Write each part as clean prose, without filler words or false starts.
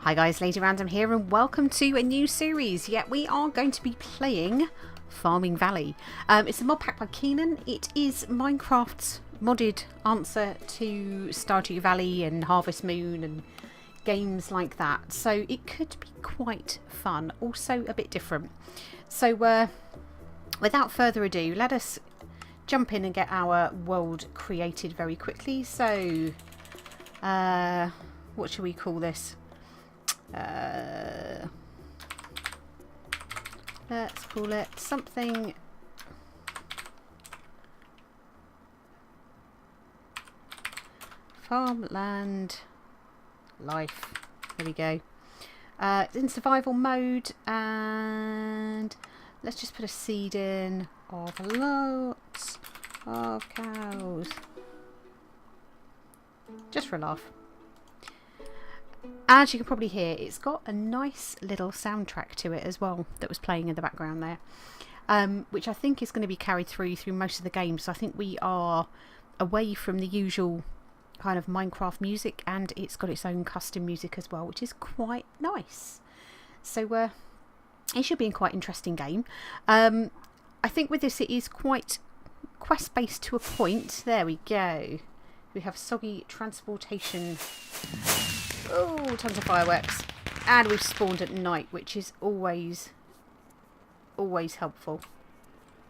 Hi guys, Lady Random here and welcome to a new series. Yeah, we are going to be playing Farming Valley. It's a mod pack by Keenan. It is Minecraft's modded answer to Stardew Valley and Harvest Moon and games like that. So it could be quite fun, also a bit different. So without further ado, let us jump in and get our world created very quickly. So what should we call this? Let's call it something farmland life. There we go. It's in survival mode, and let's just put a seed in of lots of cows, just for a laugh. As you can probably hear, it's got a nice little soundtrack to it as well that was playing in the background there, which I think is going to be carried through most of the game. So I think we are away from the usual kind of Minecraft music, and it's got its own custom music as well, which is quite nice. So it should be a quite interesting game. I think with this it is quite quest-based to a point. There we go. We have soggy transportation. Oh, tons of fireworks. And we've spawned at night, which is always helpful.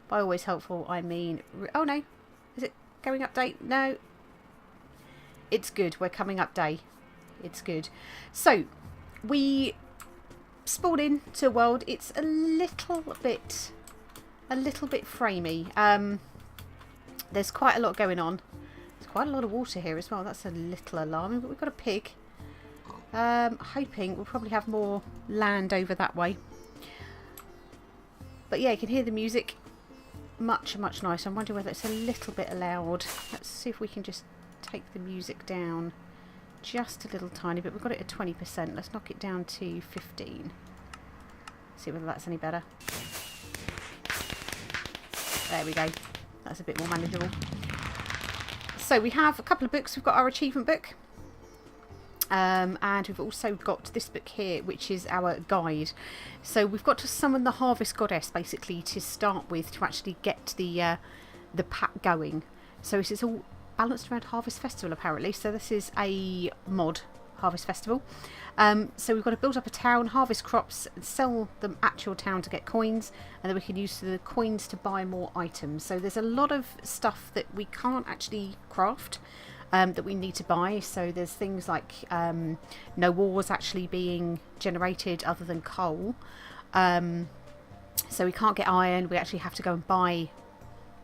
By always helpful, I mean... Oh, no. Is it going up day? No. It's good. We're coming up day. It's good. So, we spawned into a world. It's a little bit framey. There's quite a lot going on. There's quite a lot of water here as well. That's a little alarming, but we've got a pig. Hoping we'll probably have more land over that way. But yeah, you can hear the music. Much nicer. I'm wondering whether it's a little bit loud. Let's see if we can just take the music down just a little tiny bit. We've got it at 20%. Let's knock it down to 15. See whether that's any better. There we go. That's a bit more manageable. So we have a couple of books. We've got our achievement book. And we've also got this book here, which is our guide. So we've got to summon the harvest goddess, basically, to start with, to actually get the pack going. So this is all balanced around Harvest Festival, apparently. So this is a mod Harvest Festival. So we've got to build up a town, harvest crops, and sell them at your town to get coins, and then we can use the coins to buy more items. So there's a lot of stuff that we can't actually craft. That we need to buy. So there's things like no ores actually being generated other than coal. So we can't get iron. We actually have to go and buy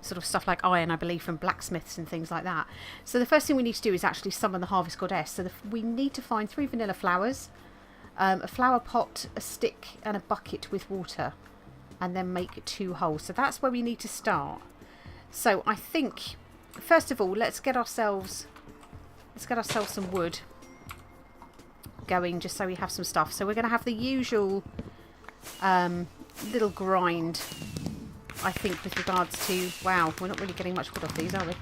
sort of stuff like iron, I believe, from blacksmiths and things like that. So the first thing we need to do is actually summon the harvest goddess. So we need to find 3 vanilla flowers, a flower pot, a stick and a bucket with water, and then make 2 holes. So that's where we need to start. So I think first of all, let's get ourselves some wood going, just so we have some stuff. So we're going to have the usual little grind, I think, with regards to... Wow, we're not really getting much wood off these, are we?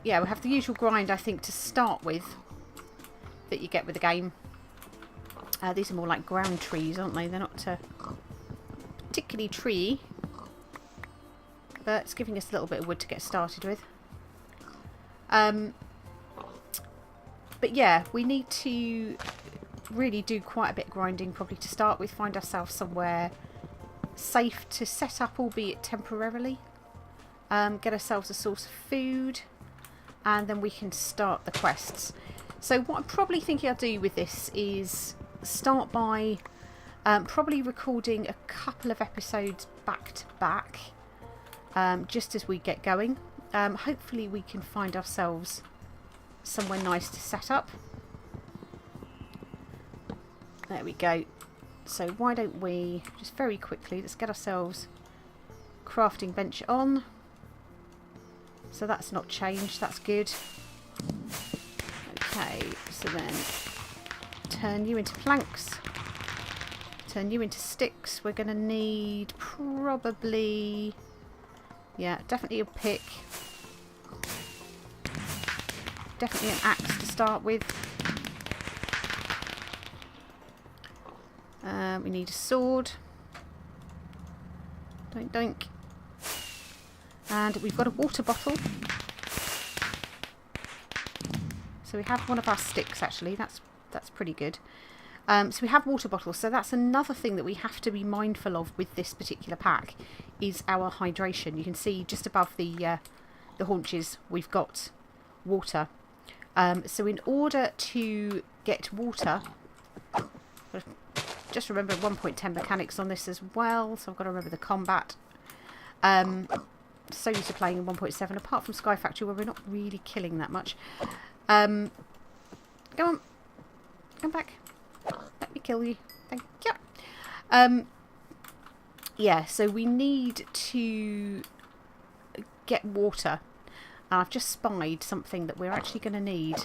Yeah, we have the usual grind, I think, to start with, that you get with the game. These are more like ground trees, aren't they? They're not particularly tree. But it's giving us a little bit of wood to get started with. But yeah, we need to really do quite a bit of grinding probably to start with. Find ourselves somewhere safe to set up, albeit temporarily. Get ourselves a source of food, and then we can start the quests. So what I'm probably thinking I'll do with this is start by probably recording a couple of episodes back to back. Just as we get going. Hopefully we can find ourselves somewhere nice to set up. There we go. So why don't we just very quickly, let's get ourselves crafting bench on. So that's not changed, that's good. Okay, so then turn you into planks. Turn you into sticks. We're going to need probably... Yeah, definitely a pick. definitely an axe to start with. We need a sword. Doink doink. And we've got a water bottle. So we have one of our sticks actually. That's pretty good. So we have water bottles. So that's another thing that we have to be mindful of with this particular pack is our hydration. You can see just above the haunches we've got water. So in order to get water, just remember 1.10 mechanics on this as well. So I've got to remember the combat. So used to playing in 1.7, apart from Sky Factory where we're not really killing that much. Go on. Come back. Let me kill you. Thank you. Yeah, so we need to get water. And I've just spied something that we're actually going to need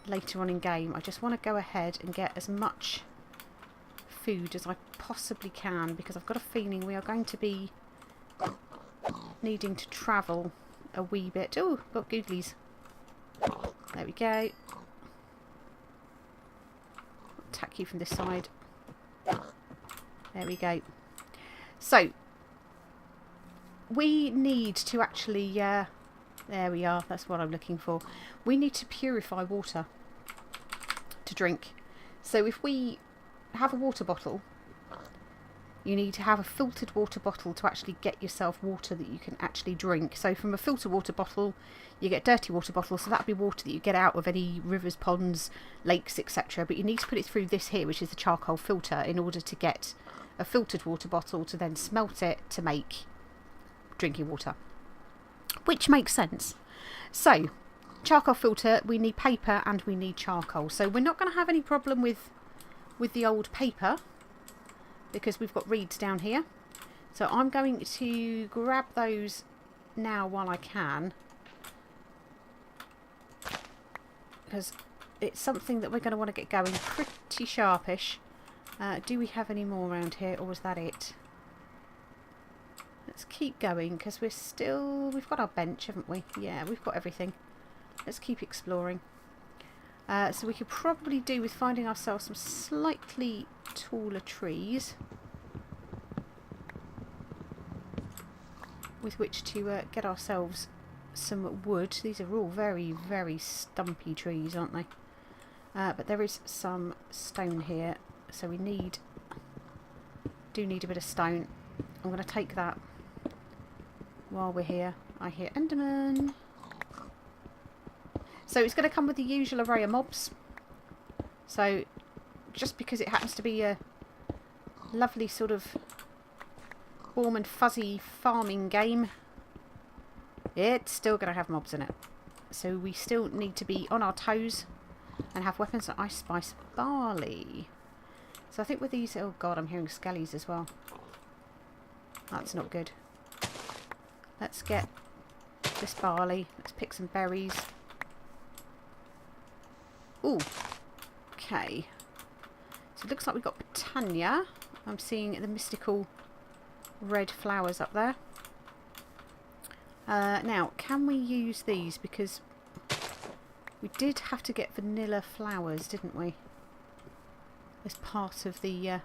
later on in game. I just want to go ahead and get as much food as I possibly can, because I've got a feeling we are going to be needing to travel a wee bit. Oh, got googlies. There we go. Attack you from this side. There we go. So we need to actually there we are, that's what I'm looking for. We need to purify water to drink. So if we have a water bottle, you need to have a filtered water bottle to actually get yourself water that you can actually drink. So from a filtered water bottle, you get dirty water bottle, so that'd be water that you get out of any rivers, ponds, lakes, etc. But you need to put it through this here, which is the charcoal filter, in order to get a filtered water bottle to then smelt it to make drinking water. Which makes sense. So, charcoal filter, we need paper and we need charcoal. So we're not going to have any problem with the old paper, because we've got reeds down here. So I'm going to grab those now while I can, because it's something that we're going to want to get going pretty sharpish. Do we have any more around here, or was that it? Let's keep going, because we've got our bench, haven't we? Yeah, we've got everything. Let's keep exploring. So we could probably do with finding ourselves some slightly taller trees with which to get ourselves some wood. These are all very, very stumpy trees, aren't they? But there is some stone here, so we do need a bit of stone. I'm going to take that while we're here. I hear Enderman. So it's going to come with the usual array of mobs. So just because it happens to be a lovely sort of warm and fuzzy farming game, it's still going to have mobs in it. So we still need to be on our toes and have weapons. I spice barley. So I think with these, oh god, I'm hearing skellies as well. That's not good. Let's get this barley. Let's pick some berries. Ooh. Okay. So it looks like we've got Britannia. I'm seeing the mystical red flowers up there. Now, can we use these? Because we did have to get vanilla flowers, didn't we? As part of the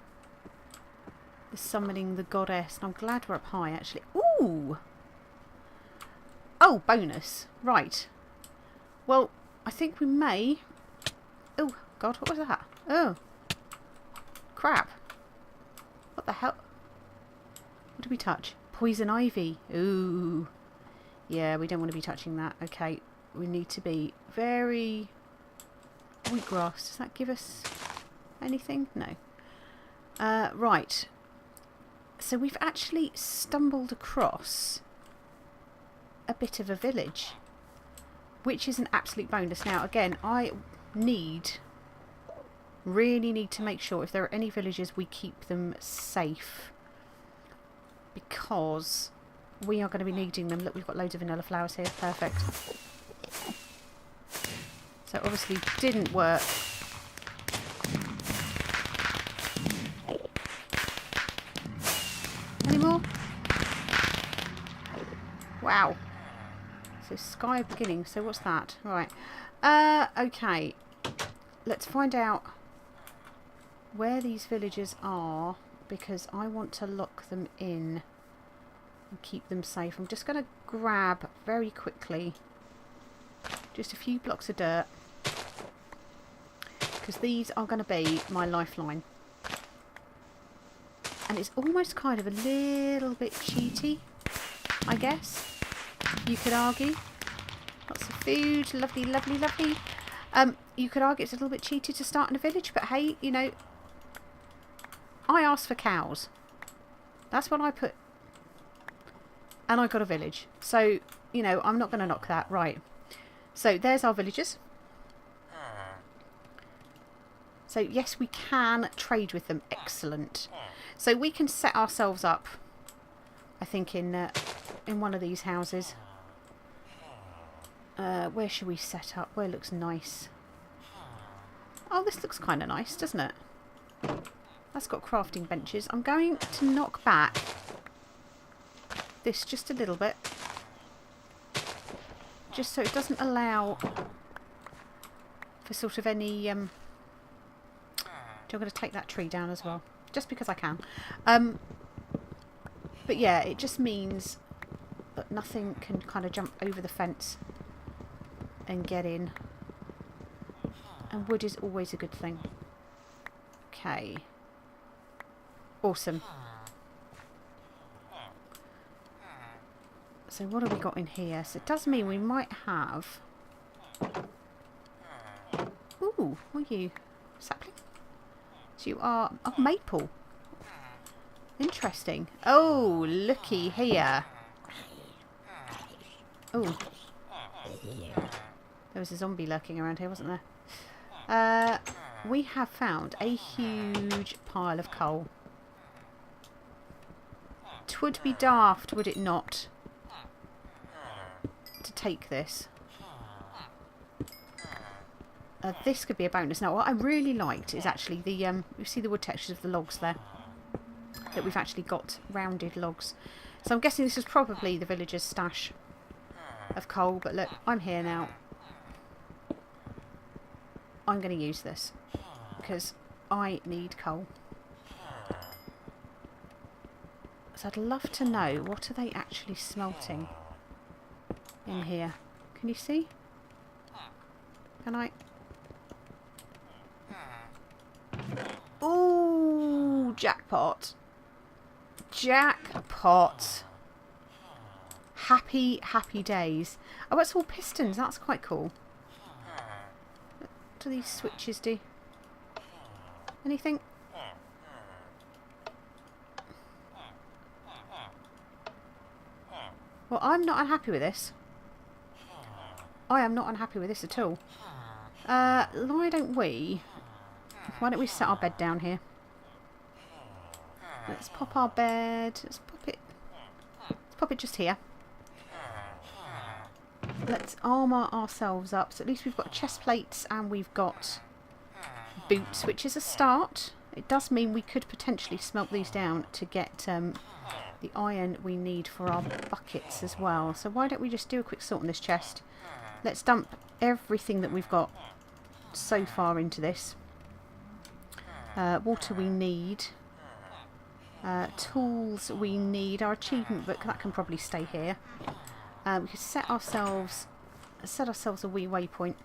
summoning the goddess. And I'm glad we're up high, actually. Ooh! Oh, bonus. Right. Well, I think we may... Oh, God, what was that? Oh. Crap. What the hell? What did we touch? Poison ivy. Ooh. Yeah, we don't want to be touching that. Okay, we need to be very... Wheatgrass. Does that give us anything? No. Right. So we've actually stumbled across a bit of a village, which is an absolute bonus. Now, again, I really need to make sure if there are any villages, we keep them safe, because we are going to be needing them. Look, we've got loads of vanilla flowers here. Perfect. So obviously didn't work. Any more? Wow. So sky of beginning. So what's that? Right. Okay. Let's find out where these villagers are, because I want to lock them in and keep them safe. I'm just going to grab very quickly just a few blocks of dirt, because these are going to be my lifeline. And it's almost kind of a little bit cheaty, I guess you could argue. Lots of food, lovely, lovely, lovely. You could argue it's a little bit cheaty to start in a village, but hey, you know, I asked for cows. That's what I put. And I got a village. So, you know, I'm not going to knock that. Right. So, there's our villagers. So, yes, we can trade with them. Excellent. So, we can set ourselves up, I think, in one of these houses. Where should we set up? Where looks nice? Oh, this looks kind of nice, doesn't it? That's got crafting benches. I'm going to knock back this just a little bit, just so it doesn't allow for sort of any... I'm going to take that tree down as well, just because I can. But yeah, it just means that nothing can kind of jump over the fence and get in. And wood is always a good thing. Okay. Awesome. So what have we got in here? So it does mean we might have... Ooh, what are you? Sapling? So you are... Oh, maple. Interesting. Oh, looky here. Oh. There was a zombie lurking around here, wasn't there? We have found a huge pile of coal. 'Twould be daft, would it not, to take this. This could be a bonus. Now, what I really liked is actually the... you see the wood textures of the logs there? That we've actually got rounded logs. So I'm guessing this is probably the villagers' stash of coal. But look, I'm here now. I'm going to use this because I need coal. So I'd love to know, what are they actually smelting in here? Can you see? Can I? Ooh, jackpot. Jackpot. Happy, happy days. Oh, it's all pistons. That's quite cool. What do these switches do? Anything? Well, I'm not unhappy with this. I am not unhappy with this at all. Why don't we set our bed down here? Let's pop our bed. Let's pop it just here. Let's armour ourselves up. So at least we've got chest plates and we've got boots, which is a start. It does mean we could potentially smelt these down to get the iron we need for our buckets as well. So why don't we just do a quick sort on this chest. Let's dump everything that we've got so far into this. Water we need. Tools we need. Our achievement book, that can probably stay here. We could set ourselves a wee waypoint.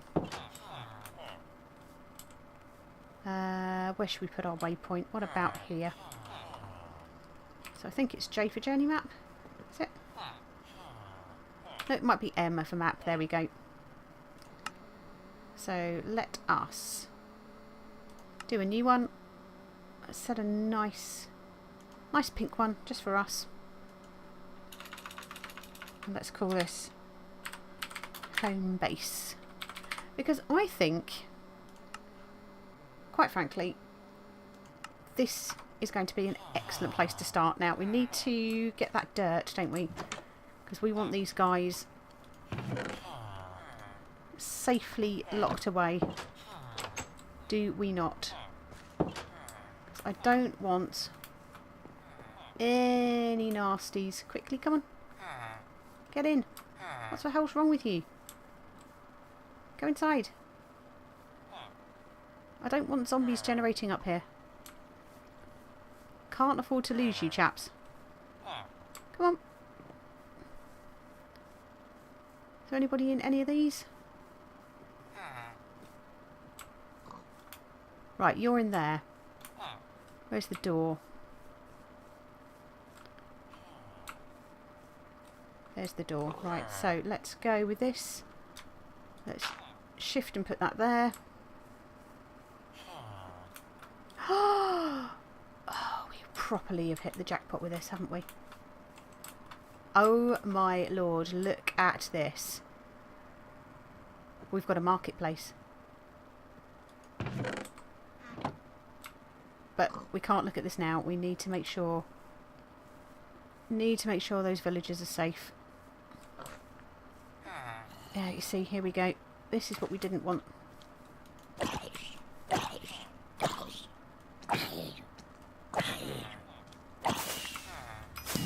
Where should we put our waypoint? What about here? So I think it's J for journey map. Is it? No, it might be M for map. There we go. So let us do a new one. Set a nice pink one just for us. And let's call this home base. Because I think, quite frankly, this is going to be an excellent place to start. Now, we need to get that dirt, don't we? Because we want these guys safely locked away. Do we not? I don't want any nasties. Quickly, come on. Get in. What the hell's wrong with you? Go inside. I don't want zombies generating up here. Can't afford to lose you chaps. Come on. Is there anybody in any of these? Right, you're in there. Where's the door? There's the door. Right, so let's go with this. Let's shift and put that there. Oh, we properly have hit the jackpot with this, haven't we? Oh my lord, look at this. We've got a marketplace. But we can't look at this now. We need to make sure those villagers are safe. Yeah, you see, here we go. This is what we didn't want.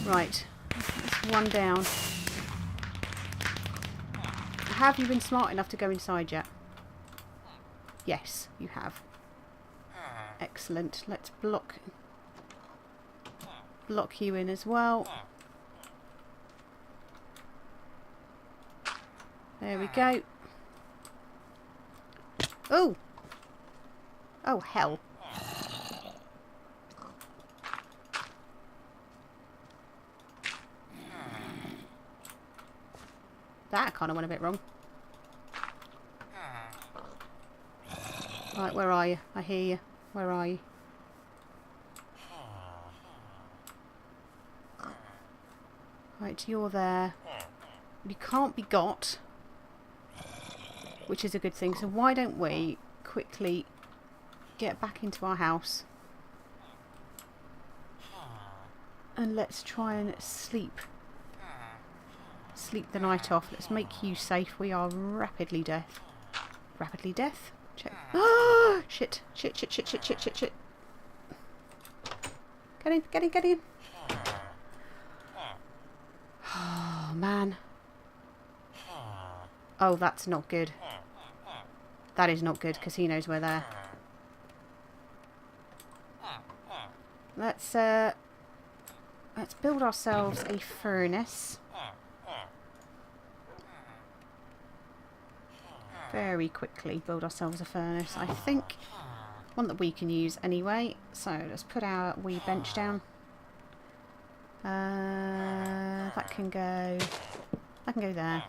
Right, that's one down. Have you been smart enough to go inside yet? Yes, you have. Excellent. Let's block you in as well. There we go. Oh! Oh, hell. That kind of went a bit wrong. Right, where are you? I hear you. Where are you? Right, you're there. You can't be got, which is a good thing. So why don't we quickly get back into our house and let's try and sleep the night off. Let's make you safe. We are rapidly death. Rapidly death? Check. Oh, shit. Shit. Get in. Oh, man. Oh, that's not good. That is not good, because he knows we're there. Let's build ourselves a furnace. Very quickly build ourselves a furnace. I think one that we can use anyway. So let's put our wee bench down. That can go there.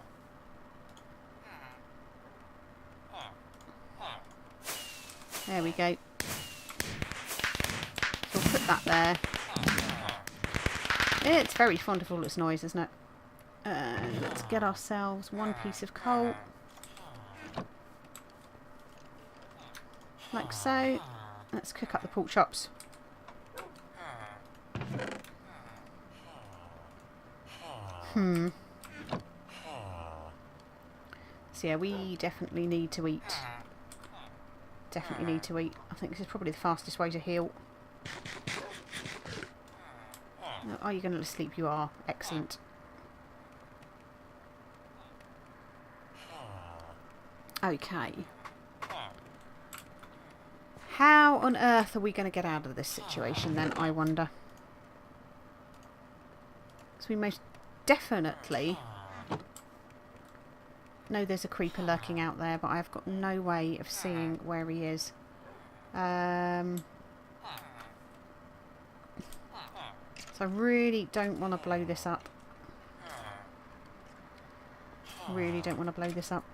There we go. So we'll put that there. It's very fond of all its noise, isn't it? Let's get ourselves one piece of coal. Like so. Let's cook up the pork chops. So yeah, we definitely need to eat. Definitely need to eat. I think this is probably the fastest way to heal. Oh, are you going to sleep? You are. Excellent. Okay. How on earth are we going to get out of this situation then, I wonder? So we most definitely know there's a creeper lurking out there, but I've got no way of seeing where he is. So I really don't want to blow this up. Really don't want to blow this up.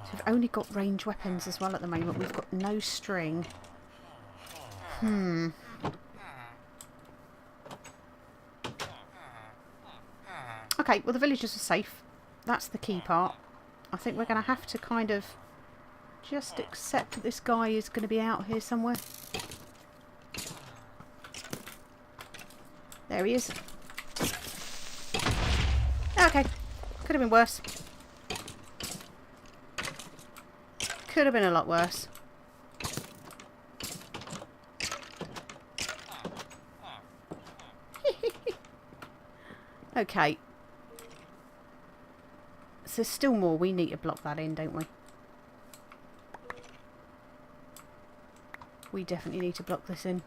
So we've only got range weapons as well at the moment. We've got no string. Okay, well the villagers are safe. That's the key part. I think we're going to have to kind of just accept that this guy is going to be out here somewhere. There he is. Okay, could have been worse. Could have been a lot worse. Okay. So there's still more. We need to block that in, don't we? We definitely need to block this in.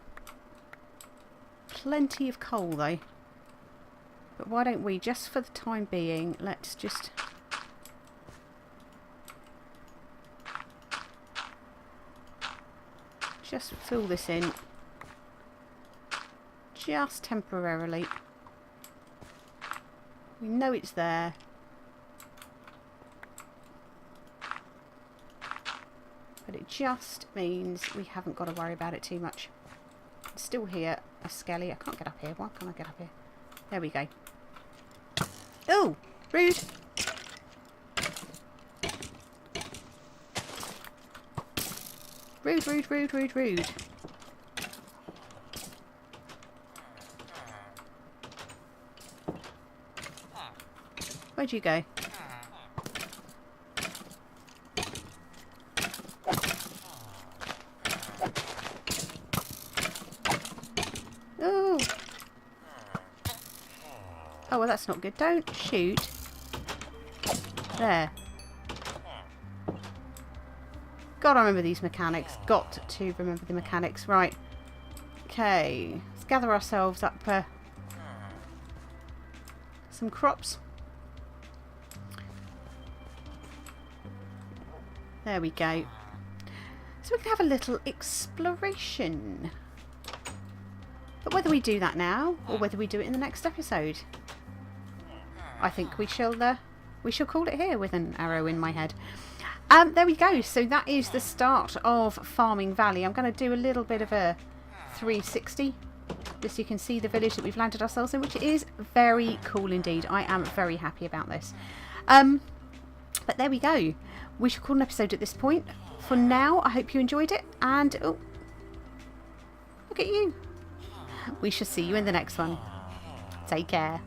Plenty of coal though. But why don't we, just for the time being, let's just... just fill this in. Just temporarily. We know it's there. But it just means we haven't got to worry about it too much. It's still here, a skelly. I can't get up here. Why can't I get up here? There we go. Oh! Rude! Rude, rude, rude, rude, rude. Where'd you go? Oh! Oh, well that's not good. Don't shoot. There. Gotta remember these mechanics. Got to remember the mechanics. Right. Okay. Let's gather ourselves up some crops. There we go. So we can have a little exploration. But whether we do that now or whether we do it in the next episode, I think we shall call it here with an arrow in my head. There we go. So that is the start of Farming Valley. I'm going to do a little bit of a 360 just so you can see the village that we've landed ourselves in, which is very cool indeed. I am very happy about this. But there we go. We shall call an episode at this point. For now, I hope you enjoyed it. And, oh, look at you. We shall see you in the next one. Take care.